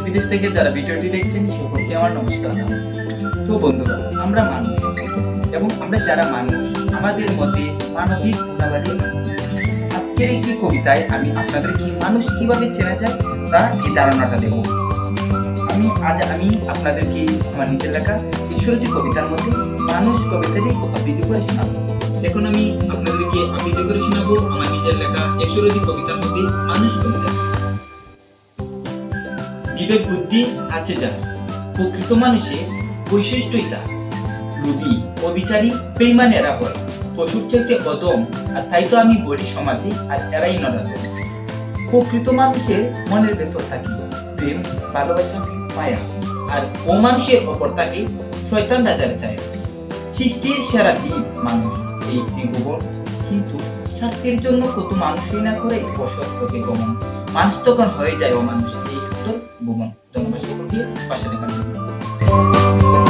বিদেশ থেকে যারা ভিডিওটি দেখছেন সকলকে আমার নমস্কার। তো বন্ধুরা, আমরা মানুষ এবং আমরা যারা মানুষ আমাদের মধ্যে মানবিক গুণাবলী আছে। আজকের একটি কবিতায় আমি আপনাদেরকে মানুষ কিভাবে চেনা যায় তা এই ধারণাটা দেব। আমি আপনাদেরকে আমার নিজের লেখা ঈশ্বরজি কবিতার মধ্যে মানুষ কবিতাটি আবৃত্তি করে শোনাবো। এখন আমি আপনাদেরকে আবৃত্তি করে শোনাবো আমার নিজের লেখা ঈশ্বরজি কবিতার মধ্যে মানুষ কবিতা। বিবেক বুদ্ধি আছে যার, প্রকৃত মানুষের বৈশিষ্ট্যই তার। লোভী, অবিচারী, বেঈমান এরা হয়, পশুর চাইতে অদম, আর তাই তো আমি বলি সমাজে আর এরাই নরাধম। প্রকৃত মানুষের মনের ভেতর থাকে প্রেম, ভালোবাসা, মায়া, আর ও মানুষের অপর থাকে শয়তান রাজার ছায়া। সৃষ্টির সেরা জীব মানুষ এই ত্রিভুবন, কিন্তু স্বার্থের জন্য কত মানুষই না করে অসৎ পথে গমন। মানুষ তখন হয়ে যায় অমানুষ এই সুন্দর ভুবন। ধন্যবাদ সকলকে পাশে দেখার জন্য।